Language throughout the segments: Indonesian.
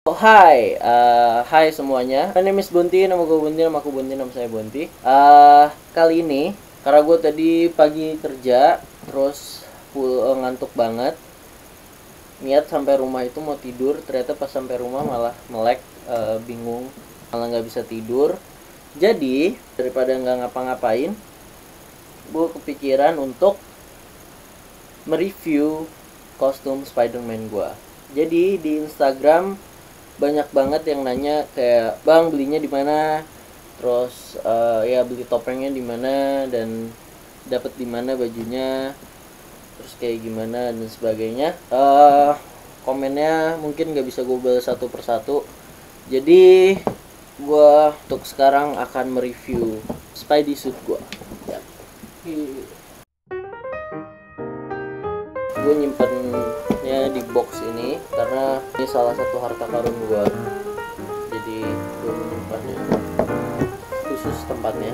Oh, hai semuanya. My name is Bonti, nama gue Bonti, nama aku Bonti, nama saya Bonti. Kali ini karena gue tadi pagi kerja, terus ngantuk banget. Niat sampai rumah itu mau tidur, ternyata pas sampai rumah malah melek, bingung, malah nggak bisa tidur. Jadi daripada nggak ngapa-ngapain, gue kepikiran untuk mereview kostum Spider-Man gue. Jadi di Instagram banyak banget yang nanya kayak, bang belinya di mana, terus ya beli topengnya di mana dan dapat di mana bajunya, terus kayak gimana dan sebagainya. Komennya mungkin nggak bisa gue balas satu persatu, jadi gue untuk sekarang akan mereview Spidey suit gue ya. Gue nyimpennya di box ini karena ini salah satu harta karun gue, jadi gue menyimpannya khusus tempatnya.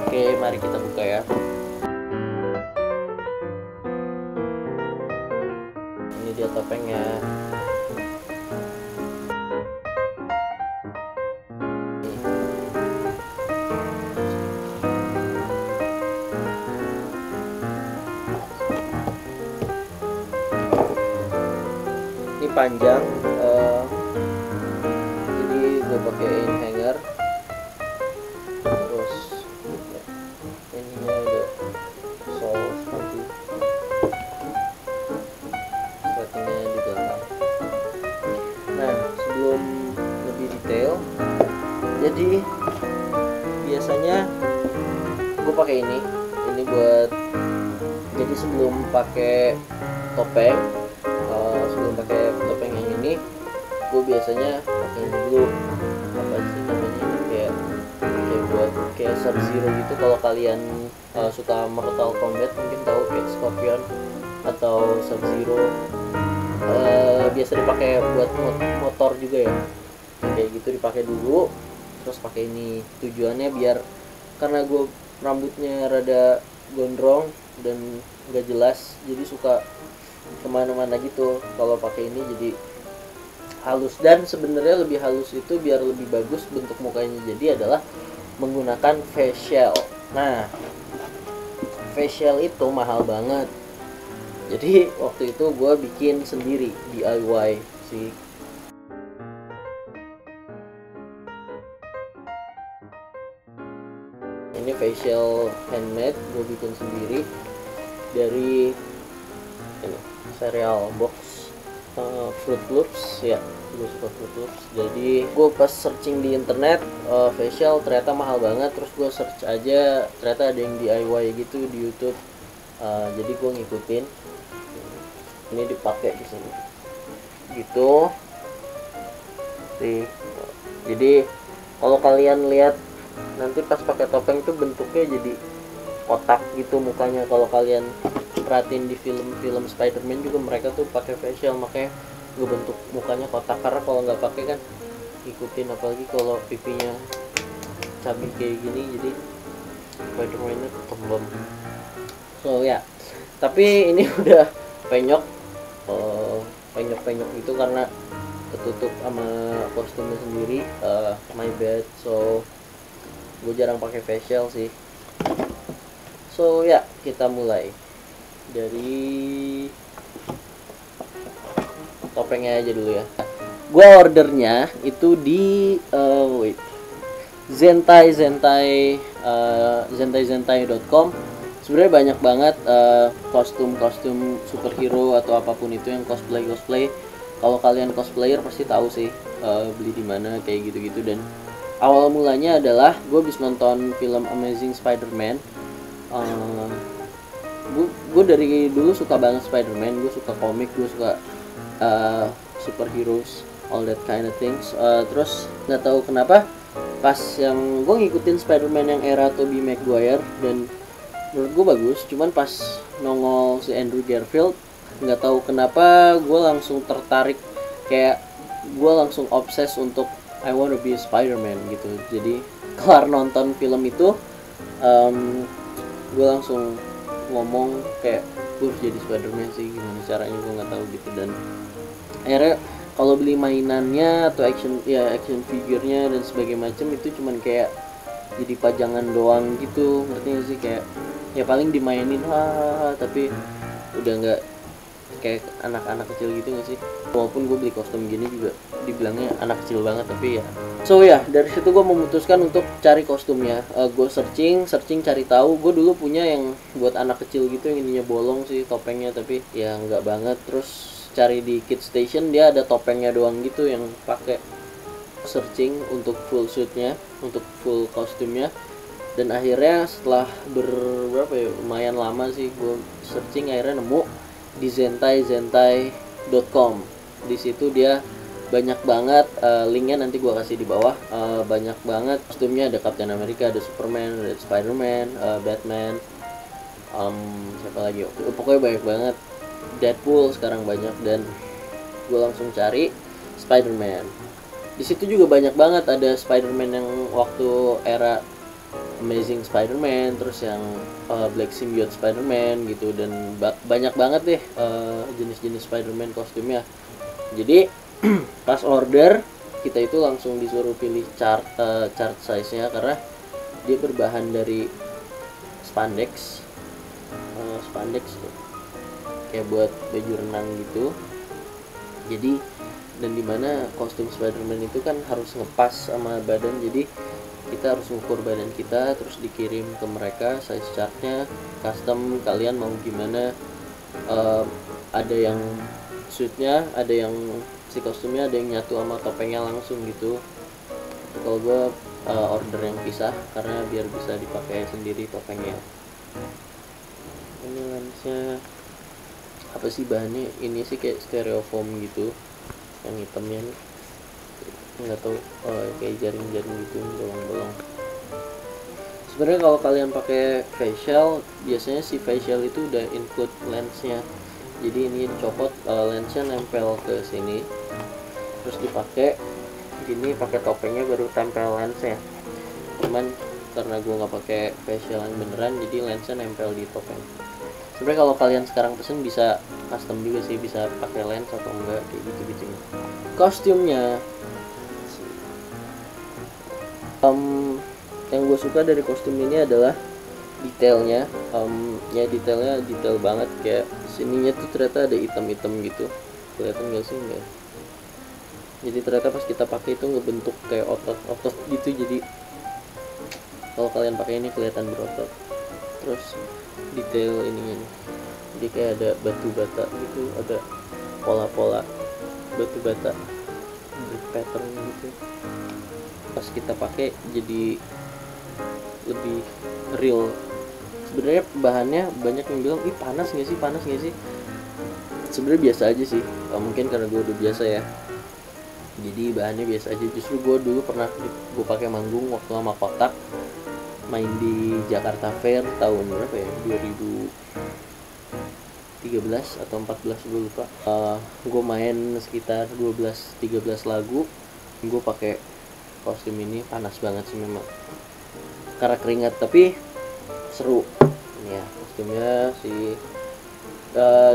Oke, mari kita buka ya. Ini dia topengnya. Ini panjang, jadi gue pakein hanger. Terus ininya ada sol seperti settingnya di belakang. Nah, sebelum lebih detail, jadi biasanya gue pakai ini buat, jadi sebelum pakai topeng, yang ini gue biasanya pakai ini dulu. Apa sih namanya, kayak buat kayak Sub-Zero gitu. Kalau kalian suka Mortal Kombat mungkin tahu kayak Scorpion atau Sub-Zero, biasa dipakai buat motor juga ya, kayak gitu dipakai dulu. Terus pakai ini, tujuannya biar, karena gue rambutnya rada gondrong dan nggak jelas, jadi suka kemana-mana gitu. Kalau pakai ini jadi halus, dan sebenarnya lebih halus itu biar lebih bagus bentuk mukanya jadi adalah menggunakan facial. Nah, facial itu mahal banget, jadi waktu itu gue bikin sendiri, DIY sih. Ini facial handmade, gue bikin sendiri dari ini cereal box, Fruit Loops ya. Gue suka Fruit Loops, jadi gue pas searching di internet facial ternyata mahal banget. Terus gue search aja, ternyata ada yang DIY gitu di YouTube. Jadi gue ngikutin, ini dipakai di sini gitu sih. Jadi kalau kalian lihat nanti pas pakai topeng tuh bentuknya jadi kotak gitu mukanya. Kalau kalian perhatiin di film-film Spider-Man juga mereka tuh pakai facial, makanya gue bentuk mukanya kotak. Karena kalau nggak pakai kan ikutin, apalagi kalau pipinya cabi kayak gini, jadi Spider-Man-nya tembem. So ya, tapi ini udah penyok gitu karena ketutup sama kostumnya sendiri. My bad. So gue jarang pakai facial sih. So ya, kita mulai dari topengnya aja dulu ya. Gue ordernya itu di zentai.com. Sebenarnya banyak banget kostum superhero atau apapun itu yang cosplay. Kalau kalian cosplayer pasti tahu sih beli di mana kayak gitu-gitu. Dan awal mulanya adalah gue habis nonton film Amazing Spider-Man. Gue dari dulu suka banget Spider-Man, gue suka komik, gue suka superheroes, all that kind of things. Terus nggak tahu kenapa pas yang gue ngikutin Spider-Man yang era Tobey Maguire, dan menurut gue bagus. Cuman pas nongol si Andrew Garfield, nggak tahu kenapa gue langsung tertarik, kayak gue langsung obses untuk I wanna be a Spider-Man gitu. Jadi kelar nonton film itu, gue langsung ngomong kayak gue harus jadi Spider-Man sih, gimana caranya gue nggak tahu gitu. Dan akhirnya Kalau beli mainannya atau action figurnya dan sebagainya macam itu cuman kayak jadi pajangan doang gitu, ngerti gak sih? Kayak ya paling dimainin hahaha, tapi udah nggak kayak anak-anak kecil gitu nggak sih? Walaupun gue beli kostum gini juga dibilangnya anak kecil banget, tapi ya so ya dari situ gue memutuskan untuk cari kostumnya. Gue searching cari tahu. Gue dulu punya yang buat anak kecil gitu yang ininya bolong sih topengnya, tapi ya nggak banget. Terus cari di Kid Station, dia ada topengnya doang gitu yang pakai. Searching untuk full suitnya, untuk full kostumnya, dan akhirnya setelah berapa ya, lumayan lama sih gue searching, akhirnya nemu di zentai.com. Di situ dia banyak banget, linknya nanti gue kasih di bawah. Banyak banget kostumnya, ada Captain America, ada Superman, ada Spider-Man, Batman, siapa lagi, pokoknya banyak banget. Deadpool sekarang banyak, dan gue langsung cari Spider-Man. Di situ juga banyak banget, ada Spider-Man yang waktu era Amazing Spider-Man, terus yang Black Symbiote Spider-Man gitu, dan banyak banget deh jenis-jenis Spider-Man kostumnya. Jadi pas order kita itu langsung disuruh pilih chart size-nya, karena dia berbahan dari spandex tuh, kayak buat baju renang gitu. Jadi dan dimana kostum Spider-Man itu kan harus ngepas sama badan, jadi kita harus ngukur badan kita terus dikirim ke mereka size chartnya custom, kalian mau gimana. Ada yang suitnya, ada yang si kostumnya, ada yang nyatu sama topengnya langsung gitu. Kalau gue order yang pisah karena biar bisa dipakai sendiri topengnya. Ini lensnya apa sih bahannya, ini sih kayak styrofoam gitu yang hitamnya nih, nggak tahu, kayak jaring-jaring gitu, bolong-bolong. Sebenarnya kalau kalian pakai facial, biasanya si facial itu udah include lensnya, jadi ini dicopot, lensnya nempel ke sini, terus dipakai gini, pakai topengnya baru tempel lensnya. Cuman karena gue nggak pakai facial yang beneran, jadi lensnya nempel di topeng. Sebenarnya kalau kalian sekarang pesen bisa custom juga sih, bisa pakai lens atau enggak, kayak gitu-gitu. Kostumnya yang gue suka dari kostum ini adalah detailnya. Ya detailnya detail banget, kayak sininya tuh ternyata ada item-item gitu, kelihatan gak sih? Enggak. Jadi ternyata pas kita pakai itu ngebentuk kayak otot-otot gitu, jadi kalau kalian pakai ini kelihatan berotot. Terus detail ininya nih, jadi kayak ada batu bata gitu, ada pola-pola batu bata, pattern gitu. Pas kita pakai jadi lebih real. Sebenarnya bahannya banyak yang bilang, ih panas nggak sih? Sebenarnya biasa aja sih, mungkin karena gue udah biasa ya, jadi bahannya biasa aja. Justru gue dulu pernah gue pakai manggung waktu sama Kotak, main di Jakarta Fair tahun berapa ya, 2013 atau 14 gue lupa. Gue main sekitar 12-13 lagu, gue pakai kostum ini. Panas banget sih memang karena keringat, tapi seru ya kostumnya sih.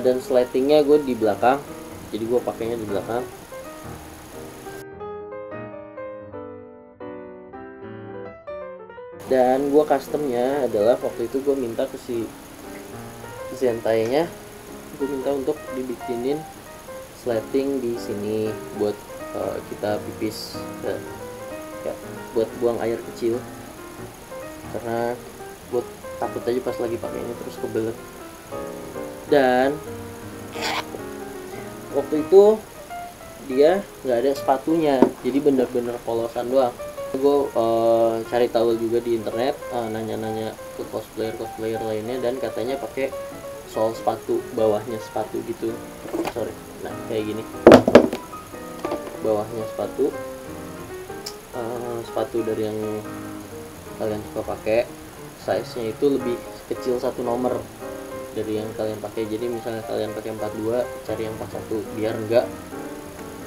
Dan slatingnya gue di belakang, jadi gue pakainya di belakang. Dan gue customnya adalah waktu itu gue minta ke si Zentai-nya, gue minta untuk dibikinin slating di sini buat kita pipis, ya, buat buang air kecil, karena buat takut aja pas lagi pakai ini terus kebelet. Dan waktu itu dia nggak ada sepatunya, jadi bener-bener polosan doang. Gue cari tahu juga di internet, nanya-nanya ke cosplayer lainnya, dan katanya pakai sol sepatu, bawahnya sepatu gitu. Nah kayak gini, bawahnya sepatu, sepatu dari yang kalian suka pakai. Size-nya itu lebih kecil 1 nomor dari yang kalian pakai. Jadi misalnya kalian pakai 42, cari yang 41 biar enggak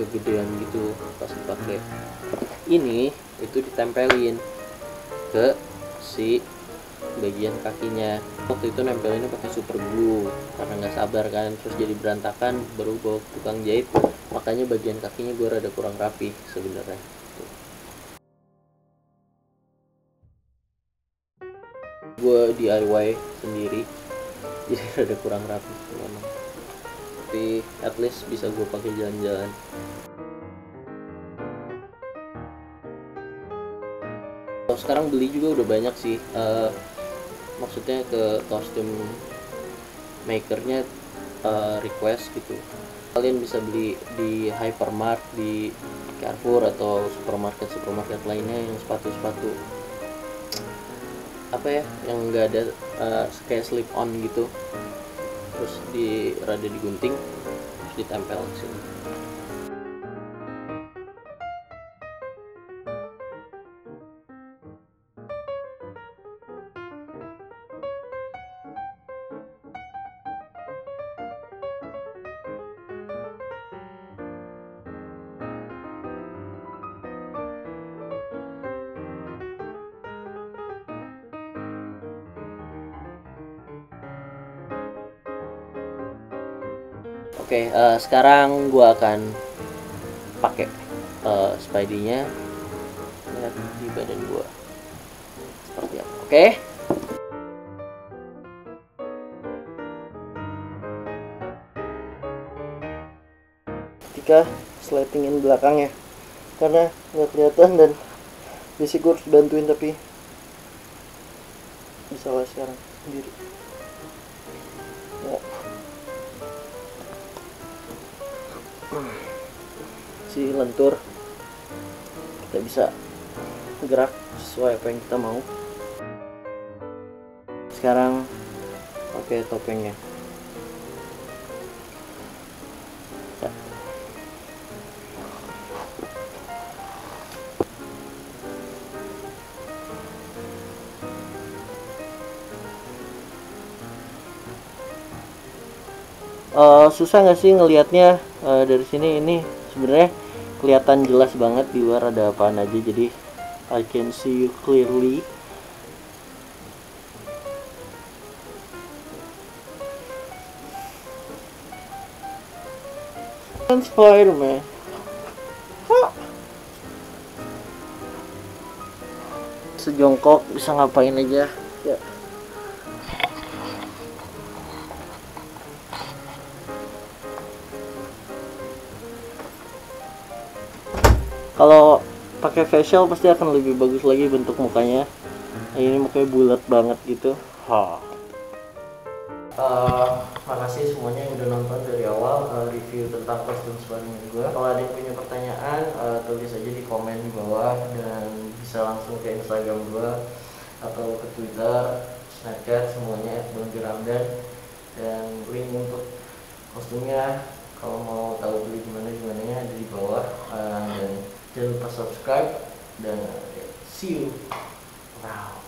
kegedean gitu pas dipakai. Ini itu ditempelin ke si bagian kakinya. Waktu itu nempelinnya pakai super glue karena nggak sabar kan, terus jadi berantakan, baru bawa tukang jahit makanya bagian kakinya gue rada kurang rapi sebenarnya. Gue DIY sendiri jadi rada kurang rapi memang, tapi at least bisa gue pakai jalan-jalan. Sekarang beli juga udah banyak sih, maksudnya ke kostum makernya request gitu. Kalian bisa beli di Hypermart, di Carrefour atau supermarket lainnya yang sepatu-sepatu apa ya, yang enggak ada kayak slip on gitu, terus rada digunting terus ditempel ke sini. Oke, sekarang gua akan pakai Spidey-nya lihat di badan gua seperti apa. Oke. Ketika slidingin belakangnya karena nggak kelihatan dan basic gue harus bantuin, tapi bisa lah sekarang sendiri ya. Si lentur kita bisa gerak sesuai apa yang kita mau. Sekarang pakai topengnya ya. Susah nggak sih ngelihatnya dari sini? Ini sebenarnya kelihatan jelas banget di luar ada apaan aja, jadi I can see you clearly. Spider-Man. Sejongkok bisa ngapain aja ya. Kalau pakai facial pasti akan lebih bagus lagi bentuk mukanya. Nah, ini mukanya bulat banget gitu. Makasih semuanya yang udah nonton dari awal review tentang kostum Spider-Man gue. Kalau ada yang punya pertanyaan, tulis aja di komen di bawah, dan bisa langsung ke Instagram gue atau ke Twitter, Snapchat, semuanya @bangkiramdan. Dan link untuk kostumnya kalau mau tahu beli gimana nya ada di bawah. Dan jangan lupa subscribe dan see you. Wow.